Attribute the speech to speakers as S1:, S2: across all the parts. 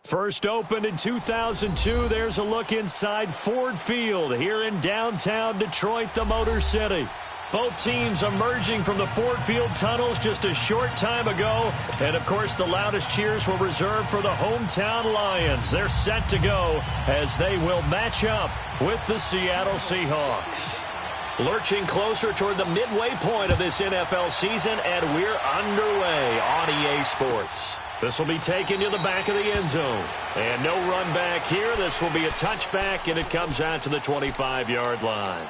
S1: First opened in 2002, there's a look inside Ford Field here in downtown Detroit, the Motor City. Both teams emerging from the Ford Field tunnels just a short time ago. And, of course, the loudest cheers were reserved for the hometown Lions. They're set to go as they will match up with the Seattle Seahawks. Lurching closer toward the midway point of this NFL season, and we're underway on EA Sports. This will be taken to the back of the end zone. And no run back here. This will be a touchback, and it comes out to the 25-yard line.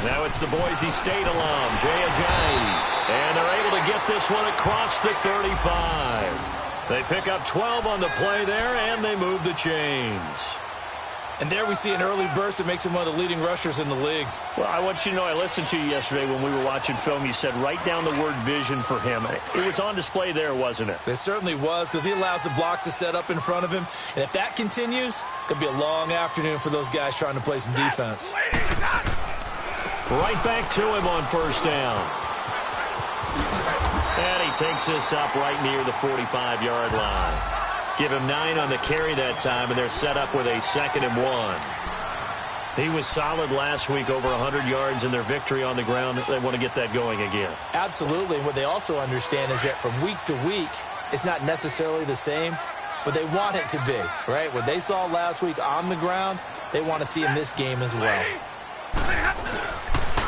S1: Now it's the Boise State alum, Jay Ajayi. And they're able to get this one across the 35. They pick up 12 on the play there, and they move the chains.
S2: And there we see an early burst that makes him one of the leading rushers in the league.
S1: Well, I want you to know, I listened to you yesterday when we were watching film. You said write down the word vision for him. It was on display there, wasn't it?
S2: It certainly was, because he allows the blocks to set up in front of him. And if that continues, it'll be a long afternoon for those guys trying to play some defense.
S1: Right back to him on first down. And he takes this up right near the 45-yard line. Give him 9 on the carry that time, and they're set up with a 2nd and 1. He was solid last week, over 100 yards in their victory on the ground. They want to get that going again.
S2: Absolutely. And what they also understand is that from week to week, it's not necessarily the same, but they want it to be, right? What they saw last week on the ground, they want to see in this game as well.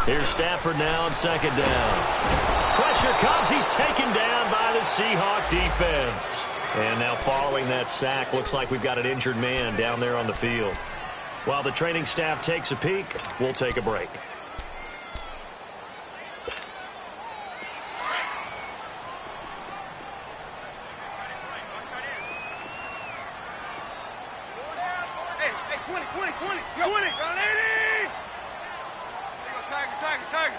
S1: Here's Stafford now on 2nd down. Pressure comes. He's taken down by the Seahawk defense. And now following that sack, looks like we've got an injured man down there on the field. While the training staff takes a peek, we'll take a break.
S3: Hey, 20. Round 80. Tiger.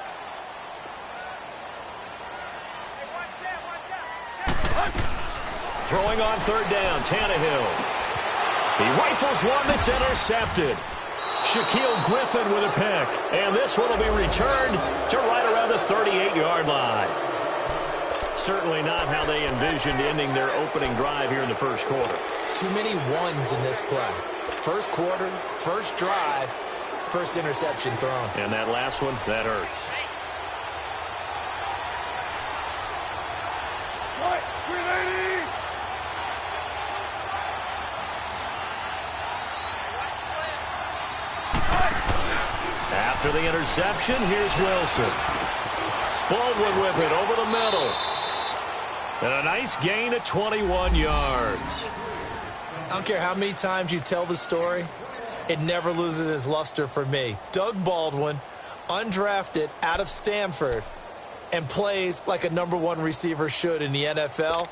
S1: Throwing on 3rd down, Tannehill. He rifles one that's intercepted. Shaquille Griffin with a pick. And this one will be returned to right around the 38-yard line. Certainly not how they envisioned ending their opening drive here in the first quarter.
S2: Too many ones in this play. First quarter, first drive, first interception thrown.
S1: And that last one, that hurts. After the interception, here's Wilson. Baldwin with it over the middle. And a nice gain of 21 yards.
S2: I don't care how many times you tell the story, it never loses its luster for me. Doug Baldwin, undrafted out of Stanford, and plays like a #1 receiver should in the NFL.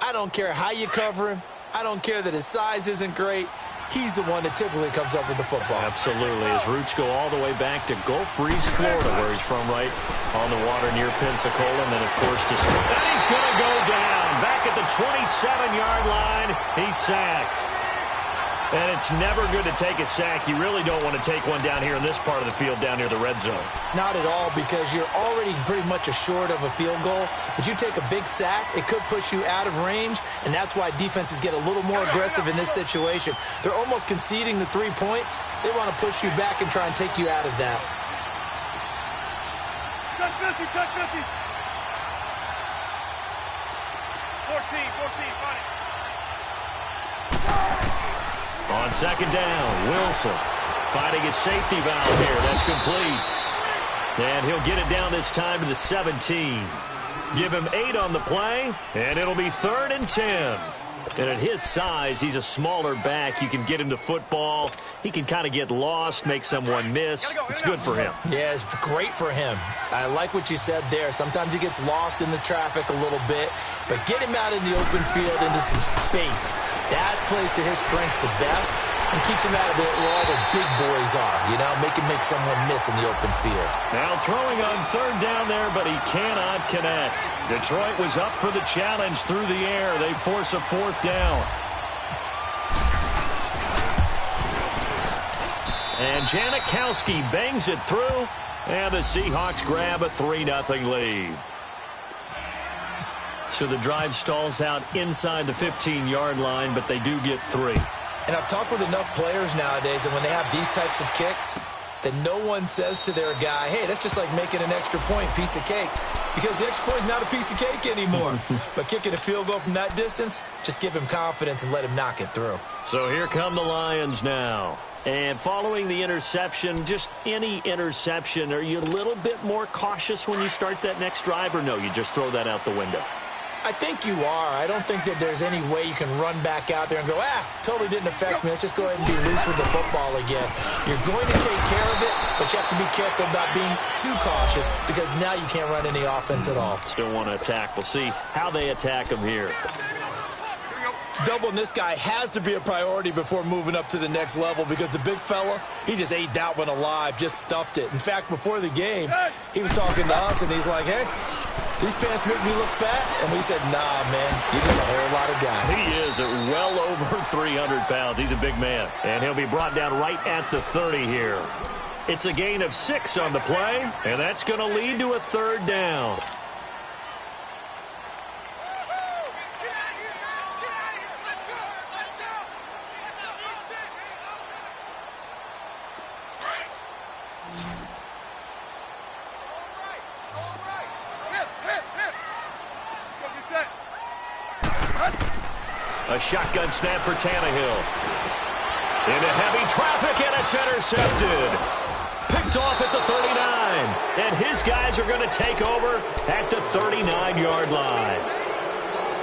S2: I don't care how you cover him. I don't care that his size isn't great. He's the one that typically comes up with the football.
S1: Absolutely. His roots go all the way back to Gulf Breeze, Florida, where he's from, right on the water near Pensacola. And then, of course, and he's going to go down. Back at the 27-yard line, he's sacked. And it's never good to take a sack. You really don't want to take one down here in this part of the field, down near the red zone.
S2: Not at all, because you're already pretty much assured of a field goal. But you take a big sack, it could push you out of range, and that's why defenses get a little more aggressive in this situation. They're almost conceding the 3 points. They want to push you back and try and take you out of that.
S3: Touch 50. 14, buddy.
S1: On 2nd down, Wilson finding his safety valve here. That's complete. And he'll get it down this time to the 17. Give him 8 on the play, and it'll be 3rd and 10. And at his size, he's a smaller back. You can get him to football. He can kind of get lost, make someone miss. It's good for him.
S2: Yeah, it's great for him. I like what you said there. Sometimes he gets lost in the traffic a little bit, but get him out in the open field into some space. That plays to his strengths the best. and keeps him out of it where all the big boys are, you know, make someone miss in the open field.
S1: Now throwing on third down there, but he cannot connect. Detroit was up for the challenge through the air. They force a fourth down. And Janikowski bangs it through, and the Seahawks grab a 3-0 lead. So the drive stalls out inside the 15-yard line, but they do get 3.
S2: And I've talked with enough players nowadays, and when they have these types of kicks, that no one says to their guy, hey, that's just like making an extra point, piece of cake. Because the extra point is not a piece of cake anymore. But kicking a field goal from that distance, just give him confidence and let him knock it through.
S1: So here come the Lions now. And following the interception, just any interception, are you a little bit more cautious when you start that next drive, or no, you just throw that out the window?
S2: I think you are. I don't think that there's any way you can run back out there and go, totally didn't affect me. Let's just go ahead and be loose with the football again. You're going to take care of it, but you have to be careful about being too cautious because now you can't run any offense at all.
S1: Still want to attack. We'll see how they attack him here.
S2: Doubling this guy has to be a priority before moving up to the next level because the big fella, he just ate that one alive, just stuffed it. In fact, before the game, he was talking to us, and he's like, hey, these pants make me look fat. And we said, nah, man, you're just a whole lot of guy.
S1: He is at well over 300 pounds. He's a big man. And he'll be brought down right at the 30 here. It's a gain of 6 on the play, and that's going to lead to a third down. A shotgun snap for Tannehill. Into heavy traffic, and it's intercepted. Picked off at the 39. And his guys are going to take over at the 39-yard line.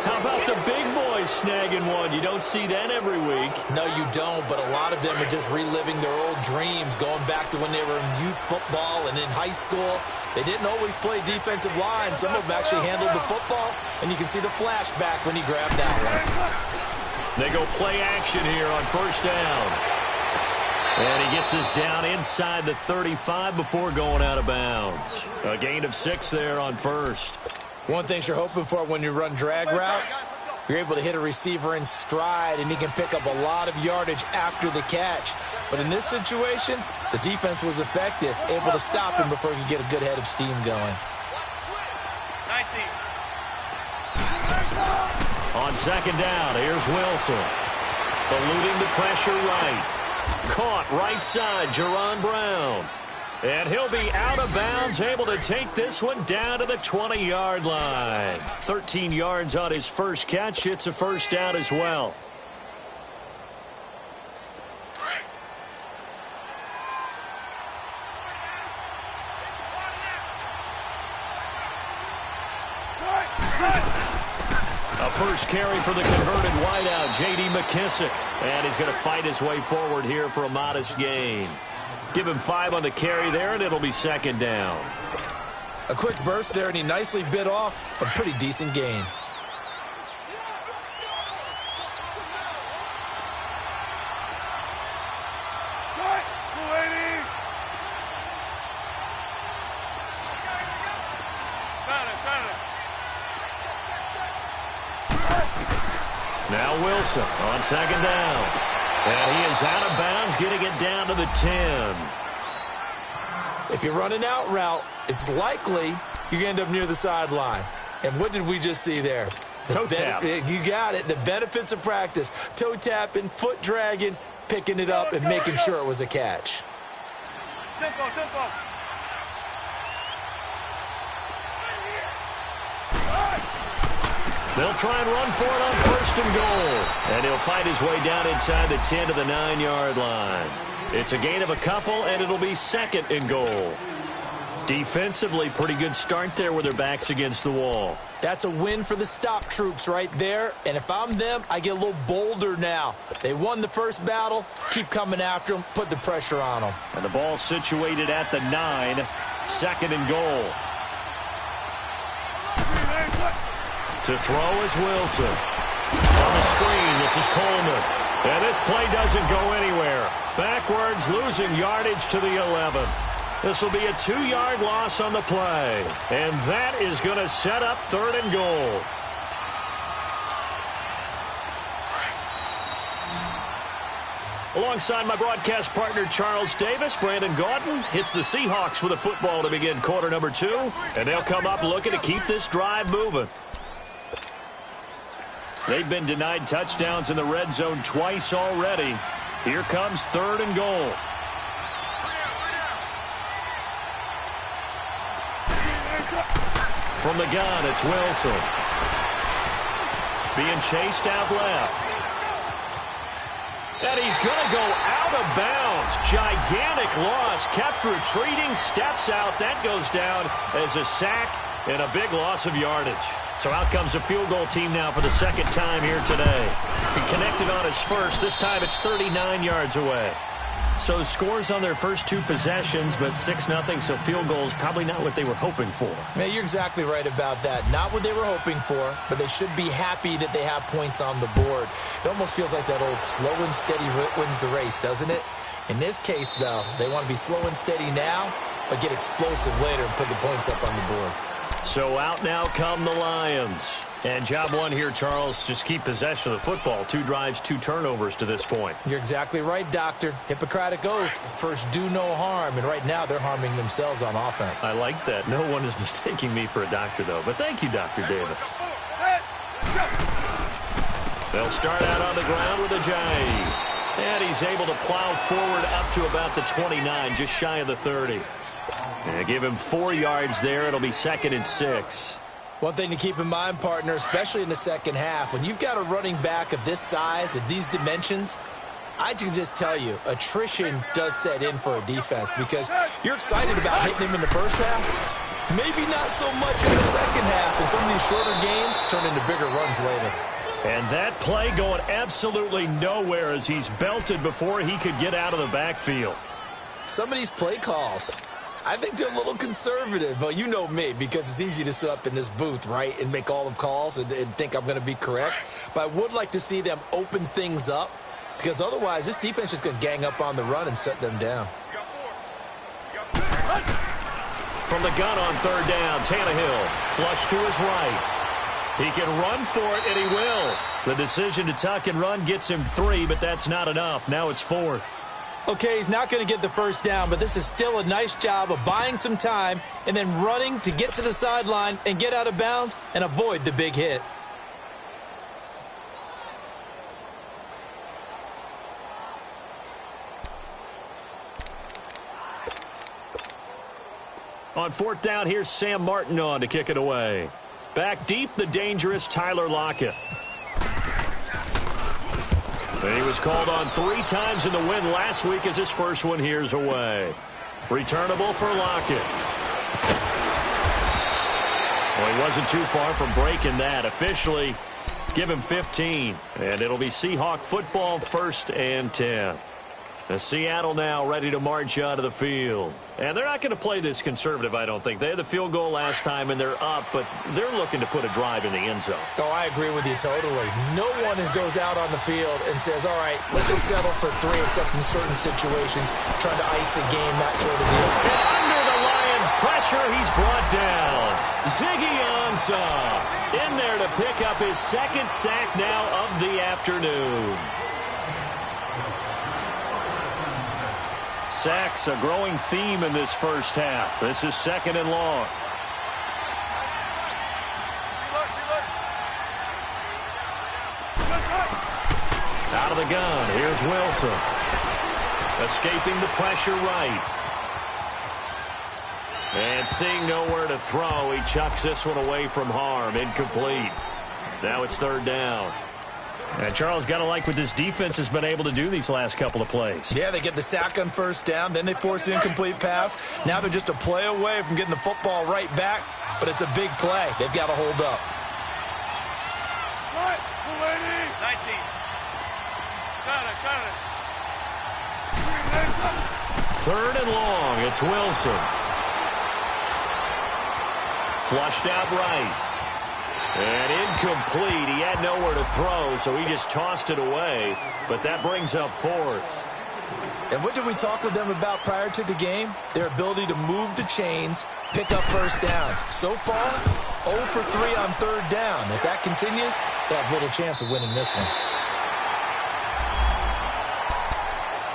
S1: How about the big boys snagging one? You don't see that every week.
S2: No, you don't, but a lot of them are just reliving their old dreams, going back to when they were in youth football and in high school. They didn't always play defensive line. Some of them actually handled the football, and you can see the flashback when he grabbed that one.
S1: They go play action here on first down. And he gets us down inside the 35 before going out of bounds. A gain of 6 there on first.
S2: One thing you're hoping for when you run drag routes, you're able to hit a receiver in stride, and he can pick up a lot of yardage after the catch. But in this situation, the defense was effective, able to stop him before he could get a good head of steam going.
S3: 19.
S1: On second down, here's Wilson. Eluding the pressure right. Caught right side, Jerron Brown. And he'll be out of bounds, able to take this one down to the 20-yard line. 13 yards on his first catch. It's a first down as well. A first carry for the converted wideout, J.D. McKissick. And he's going to fight his way forward here for a modest gain. Give him 5 on the carry there, and it'll be second down.
S2: A quick burst there, and he nicely bit off a pretty decent gain.
S1: Now Wilson on second down. And he is out of bounds, getting it down to the 10.
S2: If you run an out route, it's likely you're going to end up near the sideline. And what did we just see there?
S1: Toe tap.
S2: You got it. The benefits of practice. Toe tapping, foot dragging, picking it up, and making sure it was a catch.
S3: Tempo, tempo.
S1: They'll try and run for it on first and goal. And he'll fight his way down inside the 10 to the 9-yard line. It's a gain of a couple, and it'll be second and goal. Defensively, pretty good start there with their backs against the wall.
S2: That's a win for the stop troops right there. And if I'm them, I get a little bolder now. They won the first battle. Keep coming after them. Put the pressure on them.
S1: And the ball situated at the 9. Second and goal. To throw is Wilson. On the screen, this is Coleman. And this play doesn't go anywhere. Backwards, losing yardage to the 11. This will be a 2-yard loss on the play. And that is going to set up 3rd and goal. Alongside my broadcast partner, Charles Davis, Brandon Gaudin hits the Seahawks with a football to begin quarter number 2. And they'll come up looking to keep this drive moving. They've been denied touchdowns in the red zone twice already. Here comes 3rd and goal. From the gun, it's Wilson. Being chased out left. And he's going to go out of bounds. Gigantic loss. Kept retreating. Steps out. That goes down as a sack and a big loss of yardage. So out comes a field goal team now for the 2nd time here today. He connected on his first. This time it's 39 yards away. So scores on their first 2 possessions, but 6-0, so field goals probably not what they were hoping for.
S2: Yeah, you're exactly right about that. Not what they were hoping for, but they should be happy that they have points on the board. It almost feels like that old slow and steady wins the race, doesn't it? In this case, though, they want to be slow and steady now, but get explosive later and put the points up on the board.
S1: So out now come the Lions. And job one here, Charles, just keep possession of the football. 2 drives, 2 turnovers to this point.
S2: You're exactly right, Doctor. Hippocratic oath. First, do no harm. And right now, they're harming themselves on offense.
S1: I like that. No one is mistaking me for a doctor, though. But thank you, Dr. Davis. They'll start out on the ground with a J. And he's able to plow forward up to about the 29, just shy of the 30. And give him 4 yards there. It'll be 2nd and 6.
S2: One thing to keep in mind, partner, especially in the second half, when you've got a running back of this size, of these dimensions, I can just tell you, attrition does set in for a defense because you're excited about hitting him in the first half. Maybe not so much in the second half, and some of these shorter gains turn into bigger runs later.
S1: And that play going absolutely nowhere as he's belted before he could get out of the backfield.
S2: Some of these play calls, I think they're a little conservative, but you know me, because it's easy to sit up in this booth, right, and make all the calls and think I'm going to be correct. But I would like to see them open things up, because otherwise this defense is going to gang up on the run and set them down.
S1: From the gun on 3rd down, Tannehill, flush to his right. He can run for it, and he will. The decision to tuck and run gets him 3, but that's not enough. Now it's 4th.
S2: Okay, he's not going to get the first down, but this is still a nice job of buying some time and then running to get to the sideline and get out of bounds and avoid the big hit.
S1: On 4th down, here's Sam Martin on to kick it away. Back deep, the dangerous Tyler Lockett. And he was called on 3 times in the win last week as his first one here's away. Returnable for Lockett. Well, he wasn't too far from breaking that. Officially, give him 15. And it'll be Seahawk football, 1st and 10. The Seattle now ready to march out of the field. And they're not going to play this conservative, I don't think. They had the field goal last time, and they're up, but they're looking to put a drive in the end zone.
S2: Oh, I agree with you totally. No one goes out on the field and says, all right, let's just settle for 3, except in certain situations, trying to ice a game, that sort of deal.
S1: And under the Lions' pressure, he's brought down. Ziggy Ansah in there to pick up his 2nd sack now of the afternoon. Sacks, a growing theme in this first half. This is 2nd and long. Out of the gun, here's Wilson. Escaping the pressure right. And seeing nowhere to throw, he chucks this one away from harm. Incomplete. Now it's 3rd down. And Charles, got to like what this defense has been able to do these last couple of plays.
S2: Yeah, they get the sack on 1st down, then they force the incomplete pass. Now they're just a play away from getting the football right back, but it's a big play. They've got to hold up.
S3: 19. Got it.
S1: 3rd and long, it's Wilson. Flushed out right. And incomplete. He had nowhere to throw, so he just tossed it away. But that brings up fourth.
S2: And what did we talk with them about prior to the game? Their ability to move the chains, pick up first downs. So far, 0 for 3 on third down. If that continues, they have little chance of winning this one.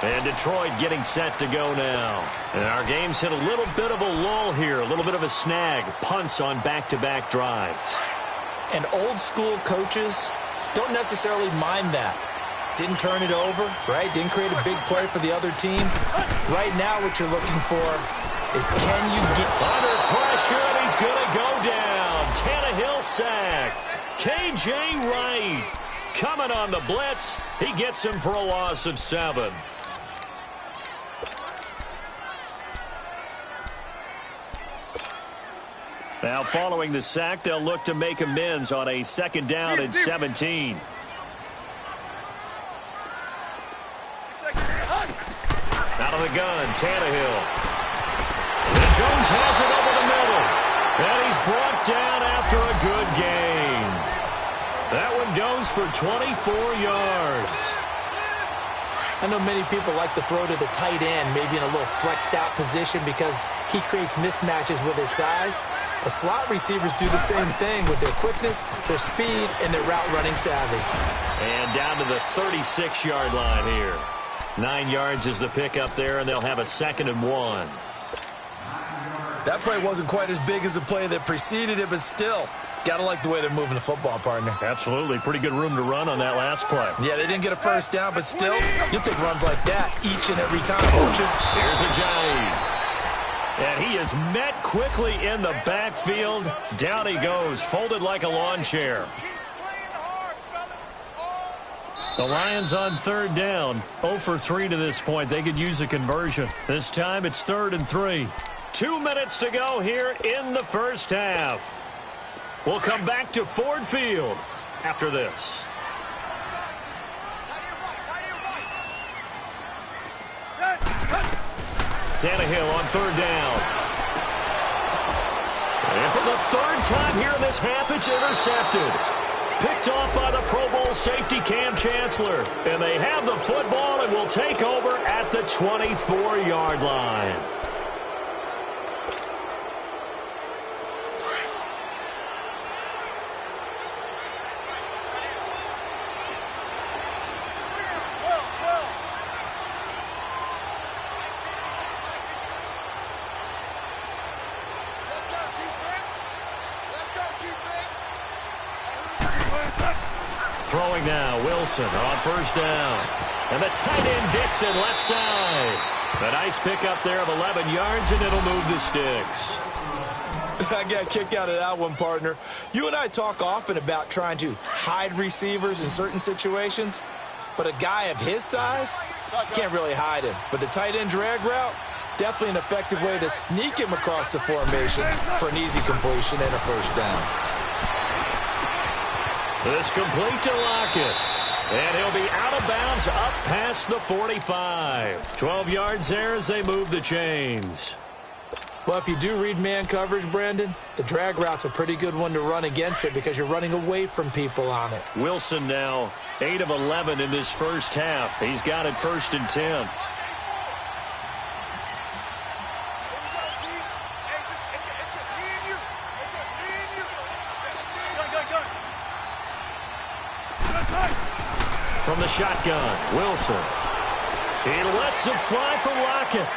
S1: And Detroit getting set to go now. And our game's hit a little bit of a lull here, a little bit of a snag. Punts on back-to-back drives.
S2: And old-school coaches don't necessarily mind that. Didn't turn it over, right? Didn't create a big play for the other team. Right now what you're looking for is can you get...
S1: Under pressure, and he's going to go down. Tannehill sacked. K.J. Wright coming on the blitz. He gets him for a loss of 7. Now, following the sack, they'll look to make amends on a second down and 17. Out of the gun, Tannehill. And Jones has it over the middle. And he's brought down after a good gain. That one goes for 24 yards.
S2: I know many people like to throw to the tight end, maybe in a little flexed out position because he creates mismatches with his size. But slot receivers do the same thing with their quickness, their speed, and their route running savvy.
S1: And down to the 36-yard line here. 9 yards is the pickup there, and they'll have a 2nd and 1.
S2: That play wasn't quite as big as the play that preceded it, but still, gotta like the way they're moving the football, partner.
S1: Absolutely. Pretty good room to run on that last play.
S2: Yeah, they didn't get a first down, but still, you'll take runs like that each and every time, won't you?
S1: Here's Ajayi. And he is met quickly in the backfield. Down he goes, folded like a lawn chair. The Lions on third down. 0 for 3 to this point. They could use a conversion. This time it's 3rd and 3. 2 minutes to go here in the first half. We'll come back to Ford Field after this. Tannehill on third down. And for the 3rd time here in this half, it's intercepted. Picked off by the Pro Bowl safety Cam Chancellor. And they have the football and will take over at the 24-yard line. Throwing now, Wilson on first down. And the tight end Dixon left side. A nice pickup there of 11 yards, and it'll move the sticks.
S2: I got a kick out of that one, partner. You and I talk often about trying to hide receivers in certain situations, but a guy of his size, can't really hide him. But the tight end drag route, definitely an effective way to sneak him across the formation for an easy completion and a first down.
S1: This complete to Lockett. And he'll be out of bounds up past the 45. 12 yards there as they move the chains.
S2: Well, if you do read man coverage, Brandon, the drag route's a pretty good one to run against it because you're running away from people on it.
S1: Wilson now 8 of 11 in this first half. He's got it 1st and 10. From the shotgun, Wilson. He lets it fly for Lockett.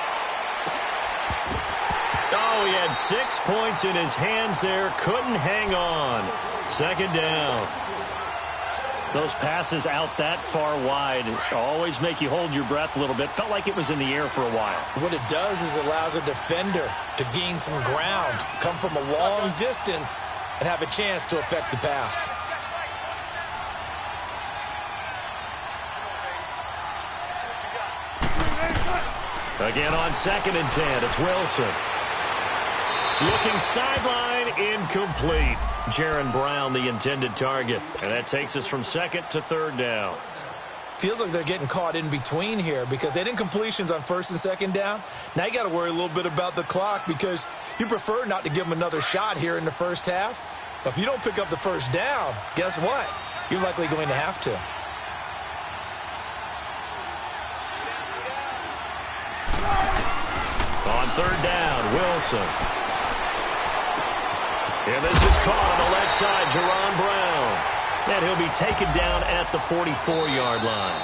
S1: Oh, he had 6 points in his hands there. Couldn't hang on. 2nd down. Those passes out that far wide always make you hold your breath a little bit. Felt like it was in the air for a while.
S2: What it does is it allows a defender to gain some ground, come from a long distance, and have a chance to affect the pass.
S1: Again on 2nd and 10, it's Wilson. Looking sideline, incomplete. Jaron Brown, the intended target. And that takes us from 2nd to 3rd down.
S2: Feels like they're getting caught in between here because they didn't completions on 1st and 2nd down. Now you got to worry a little bit about the clock because you prefer not to give them another shot here in the first half. If you don't pick up the first down, guess what? You're likely going to have to.
S1: On third down, Wilson. And this is caught on the left side, Jerron Brown. And he'll be taken down at the 44-yard line.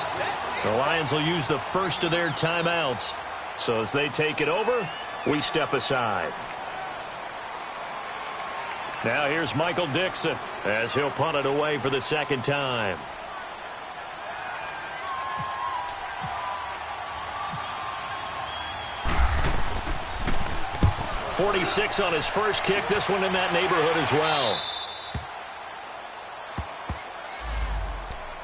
S1: The Lions will use the first of their timeouts. So as they take it over, we step aside. Now here's Michael Dixon as he'll punt it away for the second time. .46 on his first kick. This one in that neighborhood as well.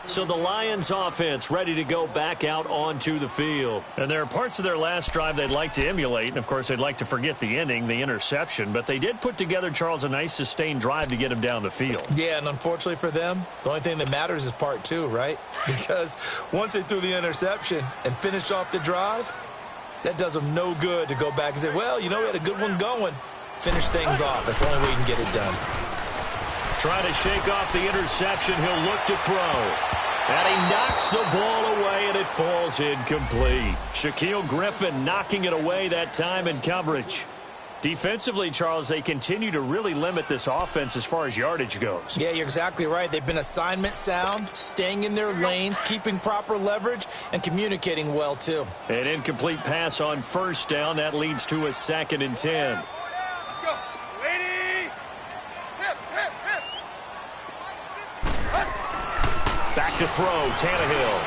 S1: So the Lions offense ready to go back out onto the field. And there are parts of their last drive they'd like to emulate. And, of course, they'd like to forget the ending, the interception. But they did put together, Charles, a nice sustained drive to get him down the field.
S2: Yeah, and unfortunately for them, the only thing that matters is part two, right? Because once they threw the interception and finished off the drive, that does them no good to go back and say, well, you know, we had a good one going. Finish things off. That's the only way you can get it done.
S1: Trying to shake off the interception. He'll look to throw. And he knocks the ball away, and it falls incomplete. Shaquille Griffin knocking it away that time in coverage. Defensively, Charles, they continue to really limit this offense as far as yardage goes.
S2: Yeah, you're exactly right. They've been assignment sound, staying in their lanes, keeping proper leverage, and communicating well, too.
S1: An incomplete pass on first down. That leads to a 2nd and 10.
S3: Let's go. Lady. Hip, hip, hip.
S1: Back to throw, Tannehill.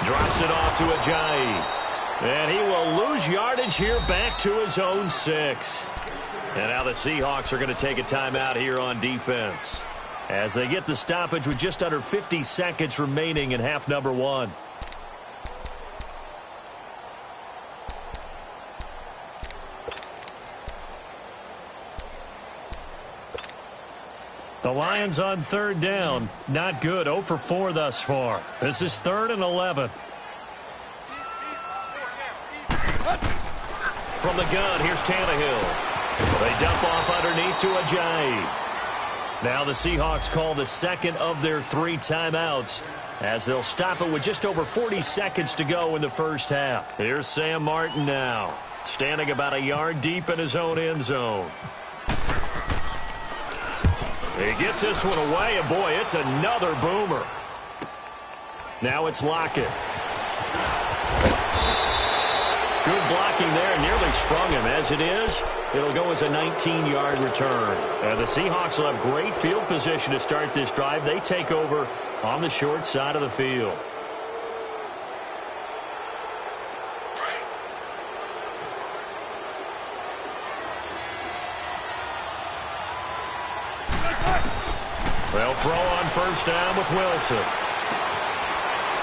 S1: Drops it off to Ajayi. And he will lose yardage here back to his own 6. And now the Seahawks are going to take a timeout here on defense as they get the stoppage with just under 50 seconds remaining in half number 1. The Lions on third down. Not good. 0 for 4 thus far. This is 3rd and 11. From the gun, here's Tannehill. They dump off underneath to Ajayi. Now the Seahawks call the second of their 3 timeouts as they'll stop it with just over 40 seconds to go in the first half. Here's Sam Martin now, standing about a yard deep in his own end zone. He gets this one away, and boy, it's another boomer. Now it's Lockett. Good blocking there, nearly sprung him. As it is, it'll go as a 19-yard return. The Seahawks will have great field position to start this drive. They take over on the short side of the field. They'll throw on first down with Wilson.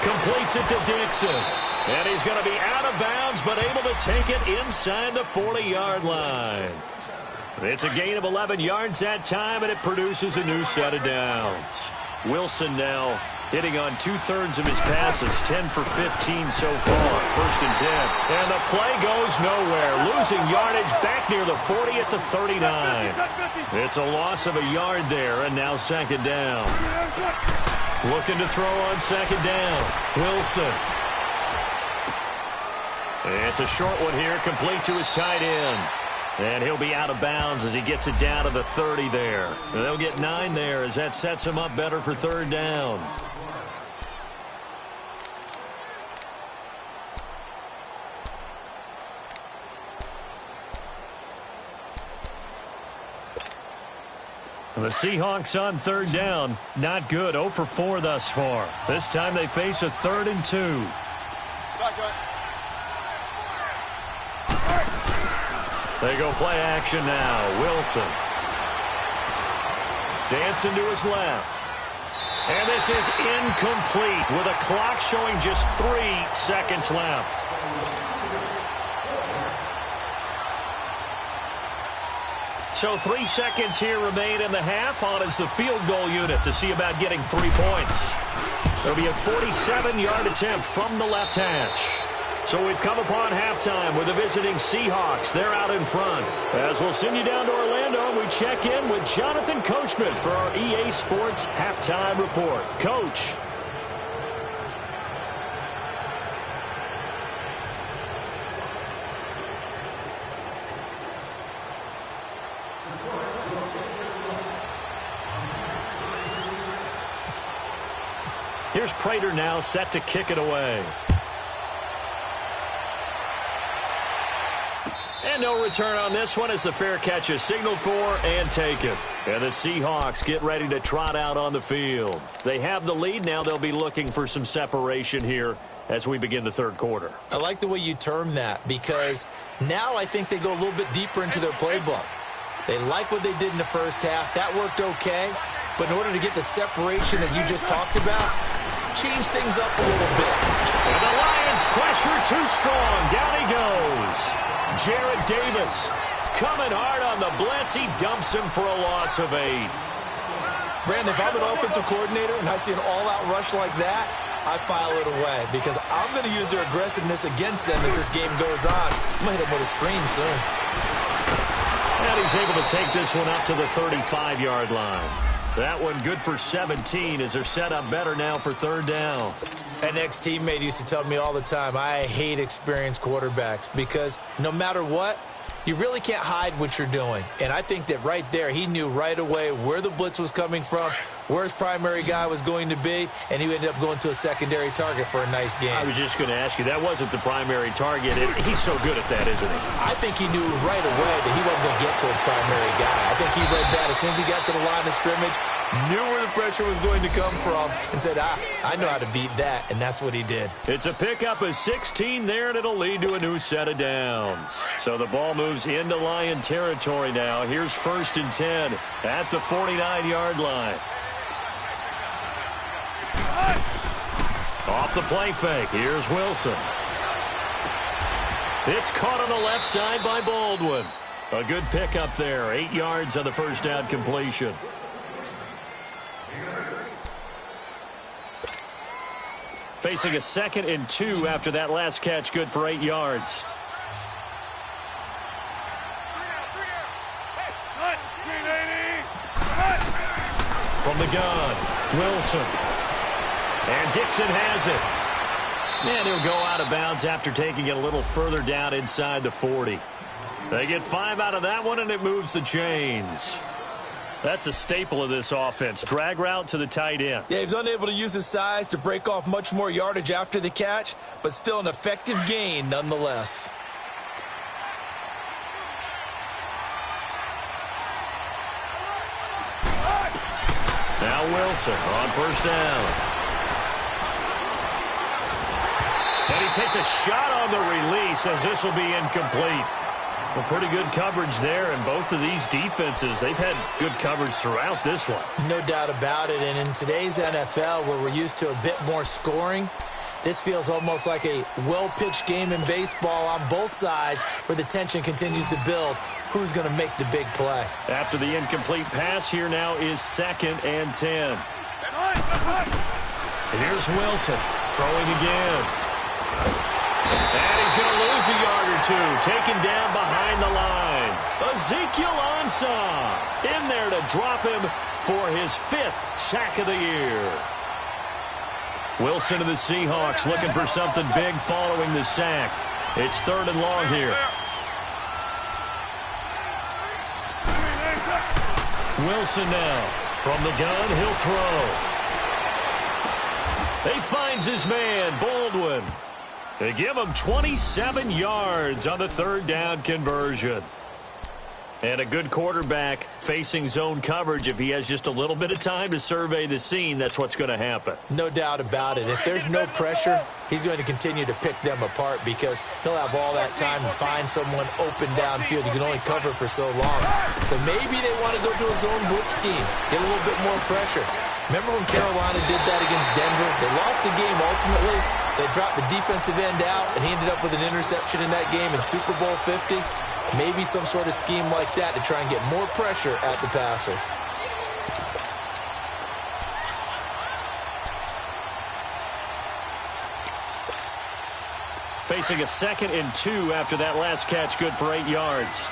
S1: Completes it to Dixon. And he's going to be out of bounds, but able to take it inside the 40-yard line. It's a gain of 11 yards that time, and it produces a new set of downs. Wilson now hitting on 2/3 of his passes, 10 for 15 so far. 1st and 10. And the play goes nowhere. Losing yardage back near the 40 at the 39. It's a loss of a yard there, and now 2nd down. Looking to throw on 2nd down. Wilson. It's a short one here, complete to his tight end. And he'll be out of bounds as he gets it down to the 30 there. And they'll get 9 there as that sets him up better for 3rd down. The Seahawks on 3rd down. Not good. 0 for 4 thus far. This time they face a 3rd and 2. They go play action now. Wilson. Dancing to his left. And this is incomplete with a clock showing just 3 seconds left. So 3 seconds here remain in the half. On is the field goal unit to see about getting 3 points. There'll be a 47-yard attempt from the left hash. So we've come upon halftime with the visiting Seahawks. They're out in front. As we'll send you down to Orlando, and we check in with Jonathan Coachman for our EA Sports Halftime Report. Coach. Here's Prater now set to kick it away. And no return on this one as the fair catch is signaled for and taken. And the Seahawks get ready to trot out on the field. They have the lead. Now they'll be looking for some separation here as we begin the third quarter.
S2: I like the way you term that because now I think they go a little bit deeper into their playbook. They like what they did in the first half. That worked okay. But in order to get the separation that you just talked about, change things up a little bit.
S1: And the Lions pressure too strong. Down he goes. Jared Davis coming hard on the blitz. He dumps him for a loss of 8.
S2: Brandon, if I'm an offensive coordinator and I see an all-out rush like that, I file it away because I'm going to use their aggressiveness against them as this game goes on. I'm going to hit them with a screen soon.
S1: And he's able to take this one up to the 35-yard line. That one good for 17 as they're set up better now for third down.
S2: An ex-teammate used to tell me all the time, I hate experienced quarterbacks because no matter what, you really can't hide what you're doing. And I think that right there, he knew right away where the blitz was coming from, where his primary guy was going to be, and he ended up going to a secondary target for a nice game.
S1: I was just going to ask you, that wasn't the primary target. He's so good at that, isn't he?
S2: I think he knew right away that he wasn't going to get to his primary guy. I think he read that as soon as he got to the line of scrimmage, knew where the pressure was going to come from, and said, I know how to beat that, and that's what he did.
S1: It's a pickup of 16 there, and it'll lead to a new set of downs. So the ball moves into Lion territory now. Here's 1st and 10 at the 49-yard line. Off the play fake. Here's Wilson. It's caught on the left side by Baldwin. A good pickup there. 8 yards on the first down completion. Facing a 2nd and 2 after that last catch. Good for 8 yards. From the gun, Wilson. And Dixon has it. And he'll go out of bounds after taking it a little further down inside the 40. They get 5 out of that one, and it moves the chains. That's a staple of this offense. Drag route to the tight end.
S2: Yeah, he's unable to use his size to break off much more yardage after the catch, but still an effective gain nonetheless.
S1: Now Wilson on first down. And he takes a shot on the release as this will be incomplete. Well, pretty good coverage there, and both of these defenses, they've had good coverage throughout this one.
S2: No doubt about it, and in today's NFL where we're used to a bit more scoring, this feels almost like a well-pitched game in baseball on both sides where the tension continues to build. Who's going to make the big play?
S1: After the incomplete pass, here now is 2nd and 10. Here's Wilson throwing again. And he's going to lose a yard or two. Taken down behind the line. Ezekiel Ansah in there to drop him for his 5th sack of the year. Wilson of the Seahawks looking for something big following the sack. It's 3rd and long here. Wilson now from the gun. He'll throw. He finds his man, Baldwin. They give him 27 yards on the 3rd down conversion. And a good quarterback facing zone coverage. If he has just a little bit of time to survey the scene, that's what's going to happen.
S2: No doubt about it. If there's no pressure, he's going to continue to pick them apart because he'll have all that time to find someone open downfield. You can only cover for so long. So maybe they want to go to a zone blitz scheme, get a little bit more pressure. Remember when Carolina did that against Denver? They lost the game ultimately. They dropped the defensive end out, and he ended up with an interception in that game in Super Bowl 50. Maybe some sort of scheme like that to try and get more pressure at the passer.
S1: Facing a 2nd and 2 after that last catch, good for 8 yards.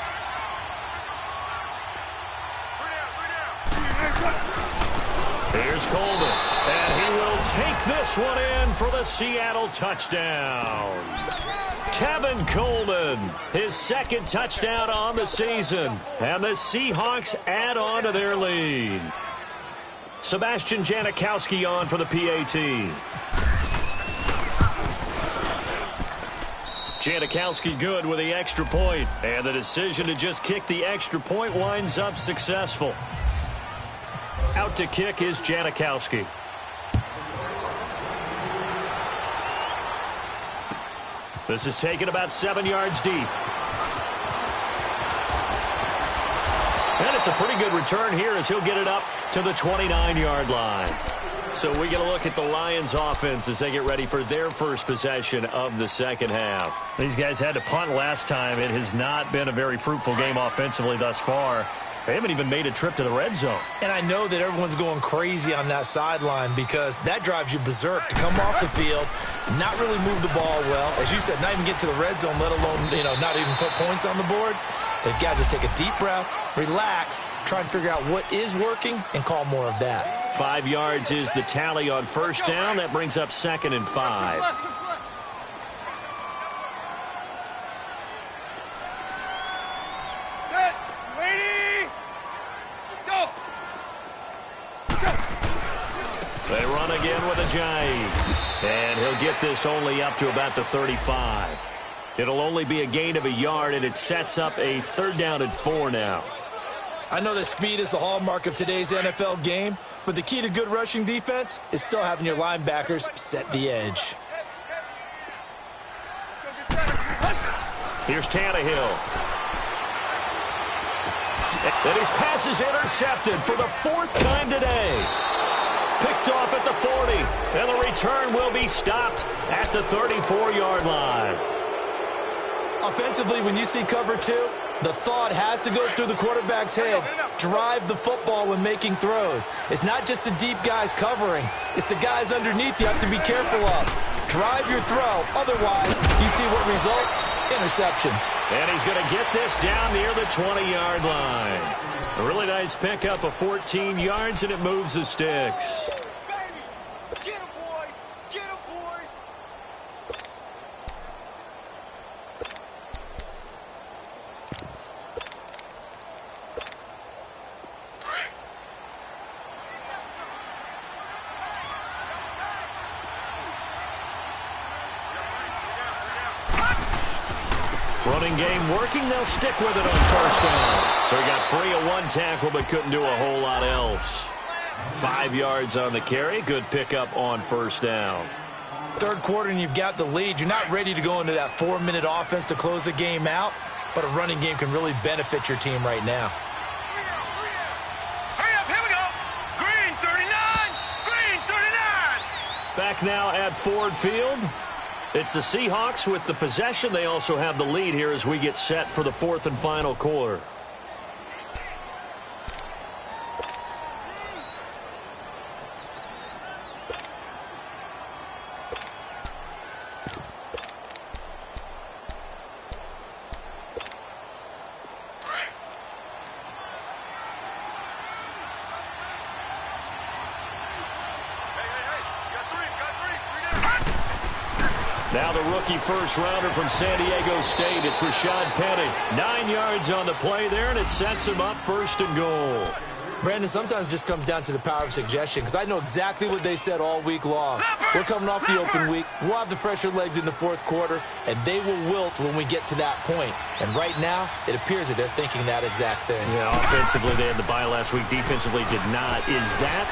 S1: Here's Coleman, and he will take this one in for the Seattle touchdown. Tevin Coleman, his 2nd touchdown on the season, and the Seahawks add on to their lead. Sebastian Janikowski on for the PAT. Janikowski good with the extra point, and the decision to just kick the extra point winds up successful. Out to kick is Janikowski. This is taken about 7 yards deep. And it's a pretty good return here as he'll get it up to the 29-yard line. So we get a look at the Lions offense as they get ready for their first possession of the second half. These guys had to punt last time. It has not been a very fruitful game offensively thus far. They haven't even made a trip to the red zone.
S2: And I know that everyone's going crazy on that sideline because that drives you berserk to come off the field, not really move the ball well. As you said, not even get to the red zone, let alone, not even put points on the board. They've got to just take a deep breath, relax, try and figure out what is working, and call more of that.
S1: 5 yards is the tally on first down. That brings up 2nd and 5. They run again with a Ajayi. And he'll get this only up to about the 35. It'll only be a gain of a yard, and it sets up a 3rd down and 4 now.
S2: I know that speed is the hallmark of today's NFL game, but the key to good rushing defense is still having your linebackers set the edge.
S1: Here's Tannehill. And his pass is intercepted for the 4th time today. Picked off at the 40, and the return will be stopped at the 34-yard line.
S2: Offensively, when you see cover 2, the thought has to go through the quarterback's head. Drive the football when making throws. It's not just the deep guys covering. It's the guys underneath you have to be careful of. Drive your throw. Otherwise, you see what results? Interceptions.
S1: And he's going to get this down near the 20-yard line. A really nice pickup of 14 yards, and it moves the sticks. Running game working. They'll stick with it on first down. So he got free of 1 tackle but couldn't do a whole lot else. 5 yards on the carry. Good pickup on first down.
S2: 3rd quarter and you've got the lead. You're not ready to go into that 4-minute offense to close the game out, but a running game can really benefit your team right now.
S3: Hurry up, here we go. Green 39, green 39.
S1: Back now at Ford Field. It's the Seahawks with the possession. They also have the lead here as we get set for the 4th and final quarter. Now the rookie first-rounder from San Diego State. It's Rashad Penny. 9 yards on the play there, and it sets him up 1st and goal.
S2: Brandon, sometimes it just comes down to the power of suggestion because I know exactly what they said all week long. We're coming off the open week. We'll have the fresher legs in the 4th quarter, and they will wilt when we get to that point. And right now, it appears that they're thinking that exact thing.
S1: Yeah, offensively, they had the bye last week. Defensively, did not. Is that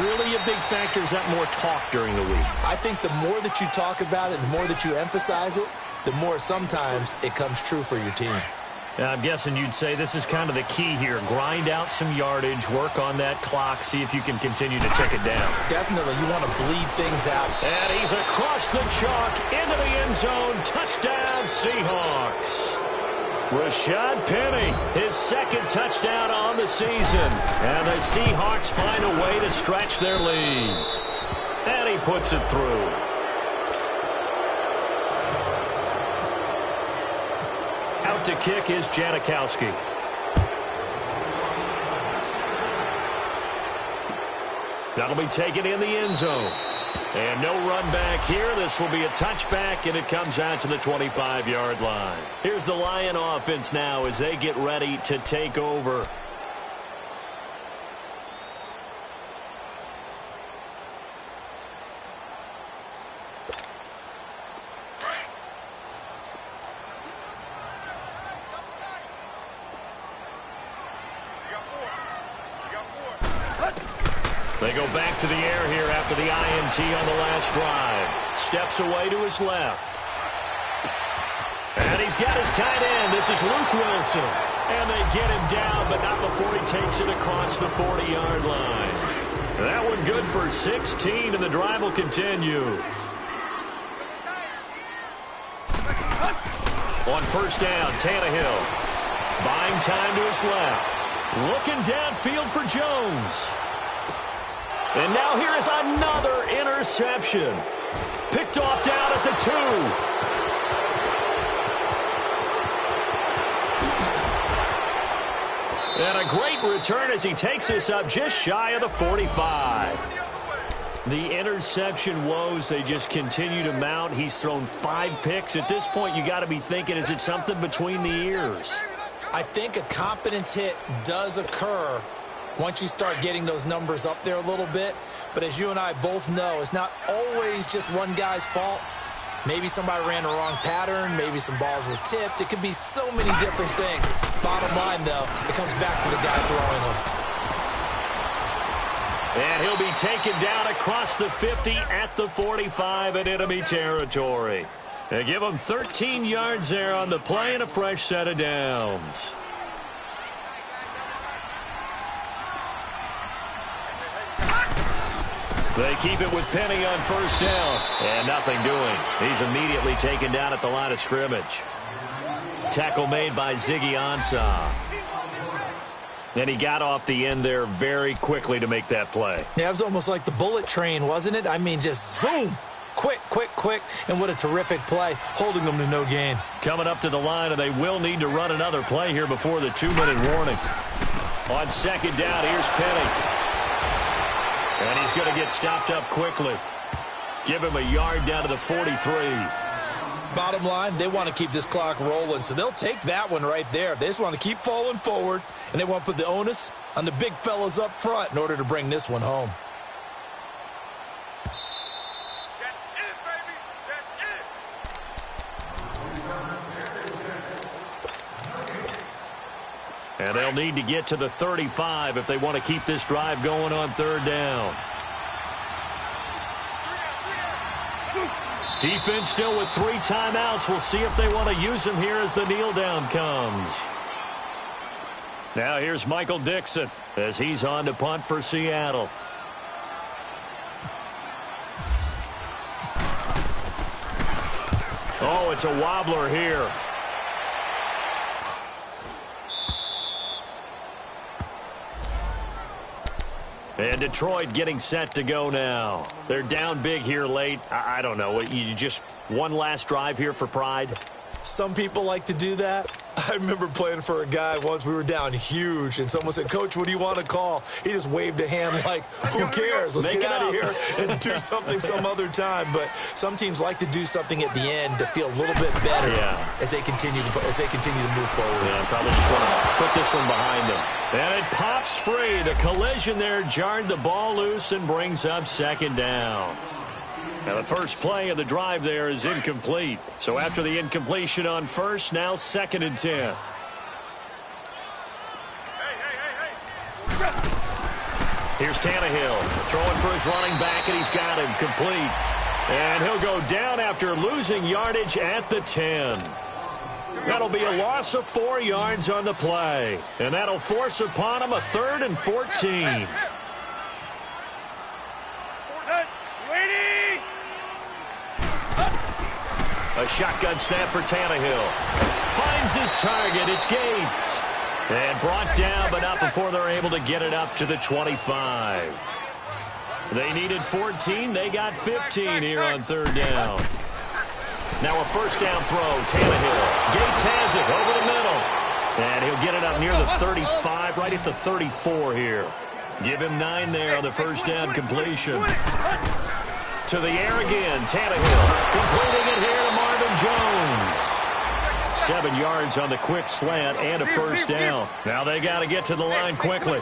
S1: really a big factor? Is that more talk during the week?
S2: I think the more that you talk about it, the more that you emphasize it, the more sometimes it comes true for your team.
S1: I'm guessing you'd say this is kind of the key here. Grind out some yardage, work on that clock, see if you can continue to tick it down.
S2: Definitely. You want to bleed things out.
S1: And he's across the chalk into the end zone. Touchdown, Seahawks. Rashad Penny, his 2nd touchdown on the season. And the Seahawks find a way to stretch their lead. And he puts it through. out to kick is Janikowski. That'll be taken in the end zone. And no run back here. This will be a touchback, and it comes out to the 25-yard line. Here's the Lion offense now as they get ready to take over. They go back to the air here after the INT on the last drive. Steps away to his left. And he's got his tight end. This is Luke Wilson. And they get him down, but not before he takes it across the 40-yard line. That one good for 16, and the drive will continue. On first down, Tannehill. Buying time to his left. Looking downfield for Jones. And now here is another interception. Picked off down at the 2. And a great return as he takes this up just shy of the 45. The interception woes, they just continue to mount. He's thrown 5 picks. At this point, you got to be thinking, is it something between the ears?
S2: I think a confidence hit does occur once you start getting those numbers up there a little bit. But as you and I both know, it's not always just one guy's fault. Maybe somebody ran the wrong pattern. Maybe some balls were tipped. It could be so many different things. Bottom line, though, it comes back to the guy throwing them.
S1: And he'll be taken down across the 50 at the 45 in enemy territory. They give him 13 yards there on the play and a fresh set of downs. They keep it with Penny on first down. And nothing doing. He's immediately taken down at the line of scrimmage. Tackle made by Ziggy Ansah. And he got off the end there very quickly to make that play.
S2: Yeah, it was almost like the bullet train, wasn't it? I mean, just zoom. Quick, quick, quick. And what a terrific play, holding them to no gain.
S1: Coming up to the line, and they will need to run another play here before the 2-minute warning. On second down, here's Penny. And he's going to get stopped up quickly. Give him a yard down to the 43.
S2: Bottom line, they want to keep this clock rolling, so they'll take that one right there. They just want to keep falling forward, and they want to put the onus on the big fellas up front in order to bring this one home.
S3: That's it, baby. That's it.
S1: And they'll need to get to the 35 if they want to keep this drive going on third down. Defense still with 3 timeouts. We'll see if they want to use them here as the kneel down comes. Now here's Michael Dixon as he's on to punt for Seattle. Oh, it's a wobbler here. And Detroit getting set to go now. They're down big here late. I don't know. You just one last drive here for pride?
S2: Some people like to do that. I remember playing for a guy once. We were down huge, and someone said, "Coach, what do you want to call?" He just waved a hand like, who cares? Let's get out of here and do something some other time. But some teams like to do something at the end to feel a little bit better as they continue to move forward.
S1: Yeah, probably just want to put this one behind them. And it pops free. The collision there jarred the ball loose and brings up second down. Now the first play of the drive there is incomplete. So after the incompletion on first, now 2nd and 10. Here's Tannehill throwing for his running back, and he's got him complete. And he'll go down after losing yardage at the 10. That'll be a loss of 4 yards on the play. And that'll force upon him a 3rd and 14. A shotgun snap for Tannehill. Finds his target. It's Gates. And brought down, but not before they're able to get it up to the 25. They needed 14. They got 15 here on third down. Now a first down throw. Tannehill. Gates has it over the middle. And he'll get it up near the 35, right at the 34 here. Give him 9 there on the first down completion. To the air again. Tannehill completing it here to Marvin Jones. 7 yards on the quick slant and a first down. Now they got to get to the line quickly.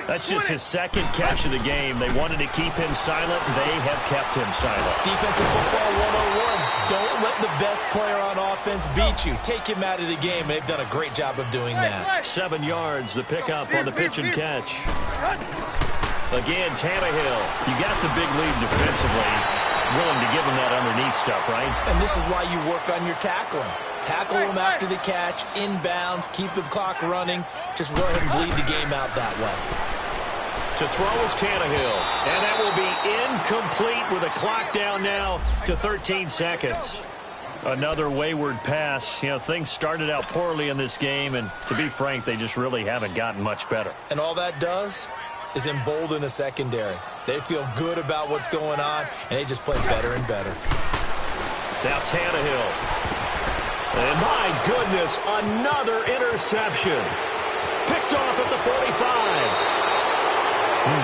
S1: That's just his second catch of the game. They wanted to keep him silent. They have kept him silent.
S2: Defensive football 101. Don't let the best player on offense beat you. Take him out of the game. They've done a great job of doing that.
S1: 7 yards, the pickup on the pitch and catch. Again, Tannehill. You got the big lead defensively. Willing to give him that underneath stuff, right?
S2: And this is why you work on your tackling. Tackle him after the catch, inbounds, keep the clock running. Just go ahead and bleed the game out that way.
S1: To throw is Tannehill. And that will be incomplete with a clock down now to 13 seconds. Another wayward pass. You know, things started out poorly in this game, and to be frank, they just really haven't gotten much better.
S2: And all that does is embolden the secondary. They feel good about what's going on, and they just play better and better.
S1: Now Tannehill. And my goodness, another interception. Picked off at the 45.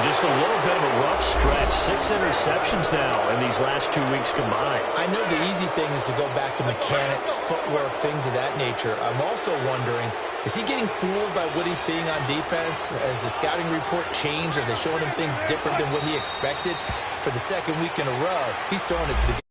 S1: Just a little bit of a rough stretch. 6 interceptions now in these last 2 weeks combined.
S2: I know the easy thing is to go back to mechanics, footwork, things of that nature. I'm also wondering, is he getting fooled by what he's seeing on defense? Has the scouting report changed? Are they showing him things different than what he expected? For the second week in a row, he's throwing it to the